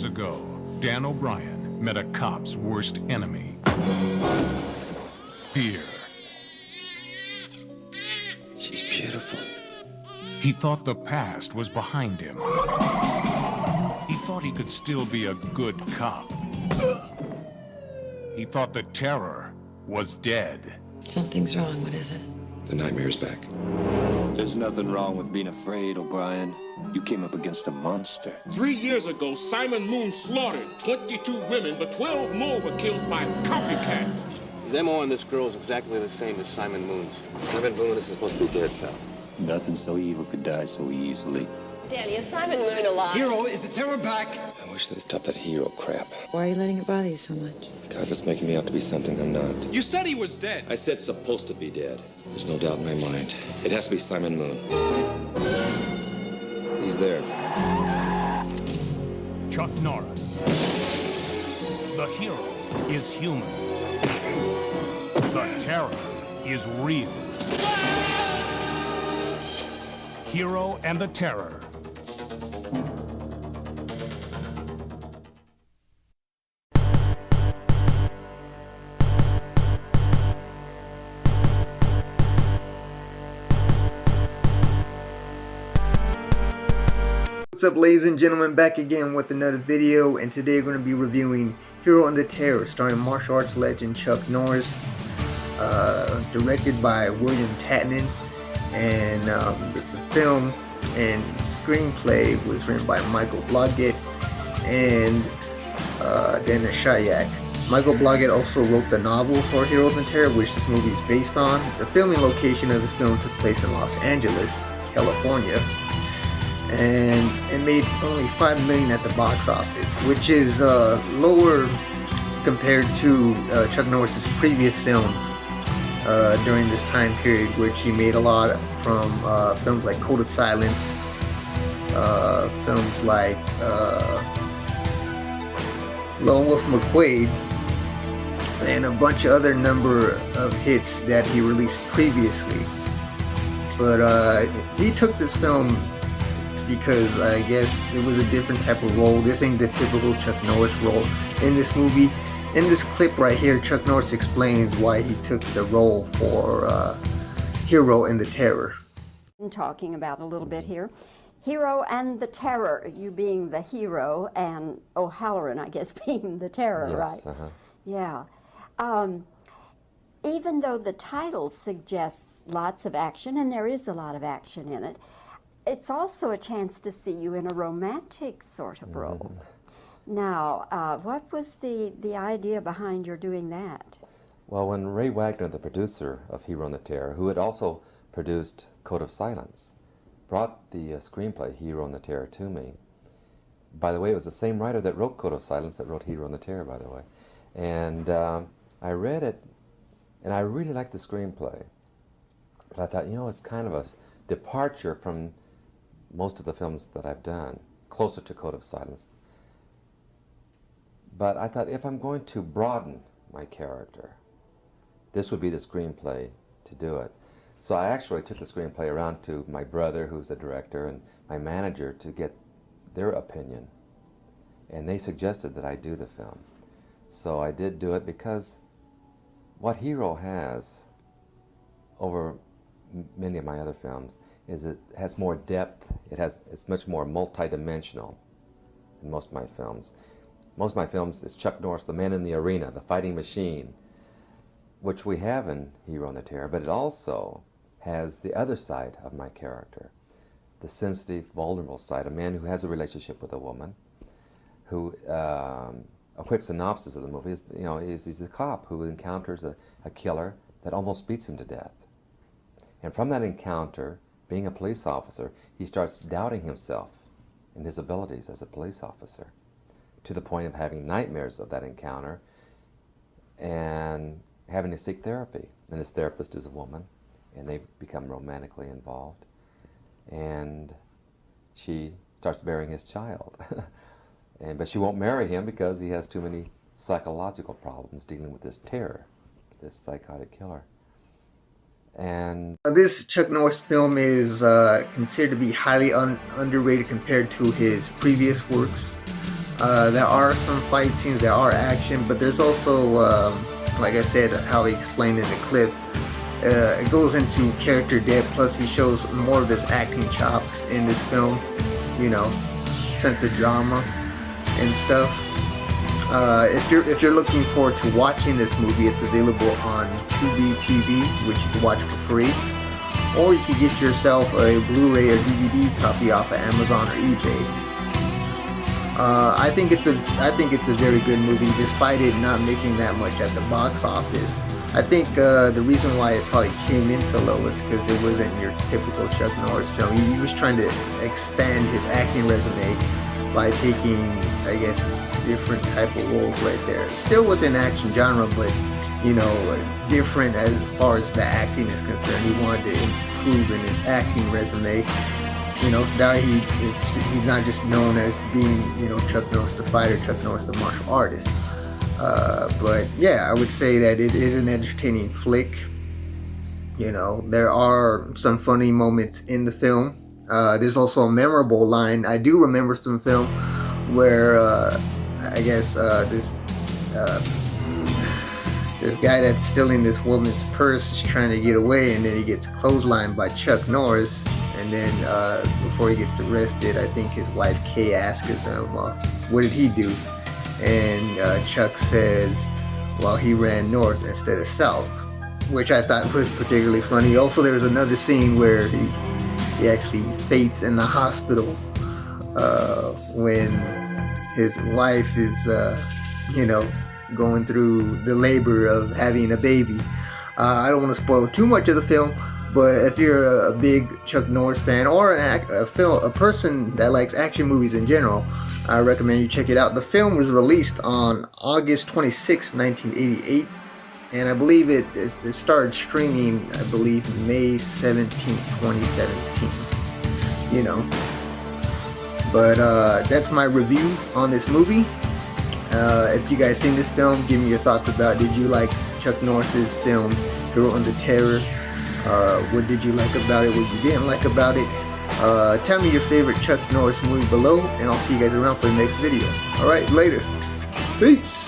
years ago, Dan O'Brien met a cop's worst enemy. Fear. She's beautiful. He thought the past was behind him. He thought he could still be a good cop. He thought the terror was dead. Something's wrong. What is it? The nightmare's back. There's nothing wrong with being afraid, O'Brien. You came up against a monster. 3 years ago, Simon Moon slaughtered 22 women, but 12 more were killed by copycats. The MO on this girl is exactly the same as Simon Moon's. Simon Moon is supposed to be dead, Sal. Nothing so evil could die so easily. Danny, is Simon Moon alive? Hero, is the terror back? I wish they'd stop that hero crap. Why are you letting it bother you so much? Because it's making me out to be something I'm not. You said he was dead. I said supposed to be dead. There's no doubt in my mind. It has to be Simon Moon. He's there. Chuck Norris. The hero is human. The terror is real. Hero and the Terror. What's up, ladies and gentlemen, back again with another video, and today we're going to be reviewing Hero and the Terror, starring martial arts legend Chuck Norris, directed by William Tatman, and the film and screenplay was written by Michael Blodgett and Dennis Shayak. Michael Blodgett also wrote the novel for Hero and the Terror, which this movie is based on. The filming location of this film took place in Los Angeles, California, and it made only $5 million at the box office, which is lower compared to Chuck Norris's previous films during this time period, which he made a lot from films like Code of Silence, films like Lone Wolf McQuade, and a bunch of other number of hits that he released previously. But he took this film because I guess it was a different type of role. This ain't the typical Chuck Norris role in this movie. In this clip right here, Chuck Norris explains why he took the role for Hero and the Terror. Talking about a little bit here. Hero and the Terror, you being the hero, and O'Halloran, I guess, being the terror, Yes, right? Yeah. Even though the title suggests lots of action, and there is a lot of action in it, it's also a chance to see you in a romantic sort of role. Now, what was the idea behind your doing that? Well, when Ray Wagner, the producer of Hero and the Terror, who had also produced Code of Silence, brought the screenplay Hero and the Terror to me. By the way, it was the same writer that wrote Code of Silence that wrote Hero and the Terror, by the way. And I read it, and I really liked the screenplay. But I thought, you know, it's kind of a departure from most of the films that I've done, closer to Code of Silence. But I thought, if I'm going to broaden my character, this would be the screenplay to do it. So I actually took the screenplay around to my brother, who's the director, and my manager to get their opinion. And they suggested that I do the film. So I did do it because what Hero has over many of my other films is it has more depth. It's much more multi-dimensional than most of my films. Most of my films is Chuck Norris, the man in the arena, the fighting machine, which we have in Hero and the Terror, but it also has the other side of my character, the sensitive, vulnerable side, a man who has a relationship with a woman, who, a quick synopsis of the movie is, you know, he's a cop who encounters a killer that almost beats him to death. And from that encounter, being a police officer, he starts doubting himself and his abilities as a police officer, to the point of having nightmares of that encounter and having to seek therapy. And his therapist is a woman, and they become romantically involved. And she starts bearing his child. But she won't marry him because he has too many psychological problems dealing with this terror, this psychotic killer. And this Chuck Norris film is considered to be highly underrated compared to his previous works. There are some fight scenes, there are action, but there's also, like I said, how he explained in the clip, it goes into character depth, plus he shows more of his acting chops in this film, you know, sense of drama and stuff. If you're looking forward to watching this movie, it's available on Tubi TV, which you can watch for free, or you can get yourself a Blu-ray or DVD copy off of Amazon or eBay. I think it's a very good movie, despite it not making that much at the box office. I think the reason why it probably came in so low is because it wasn't your typical Chuck Norris film. He was trying to expand his acting resume by taking, I guess, different type of roles right there. Still within action genre, but you know, different as far as the acting is concerned. He wanted to improve in his acting resume. You know, now he's not just known as being, you know, Chuck Norris the fighter, Chuck Norris the martial artist. But yeah, I would say that it is an entertaining flick. You know, there are some funny moments in the film. There's also a memorable line. I do remember some film where I guess this guy that's stealing this woman's purse is trying to get away, and then he gets clotheslined by Chuck Norris. And then before he gets arrested, I think his wife Kay asks him, what did he do? And Chuck says, well, he ran north instead of south, which I thought was particularly funny. Also, there was another scene where he actually faints in the hospital when his wife is, you know, going through the labor of having a baby. I don't want to spoil too much of the film, but if you're a big Chuck Norris fan or a person that likes action movies in general, I recommend you check it out. The film was released on August 26, 1988, and I believe it started streaming, I believe, May 17, 2017. You know, but that's my review on this movie. If you guys seen this film, give me your thoughts about it. Did you like Chuck Norris's film Girl Under Terror? What did you like about it? What you didn't like about it? Tell me your favorite Chuck Norris movie below, and I'll see you guys around for the next video. Alright, later. Peace!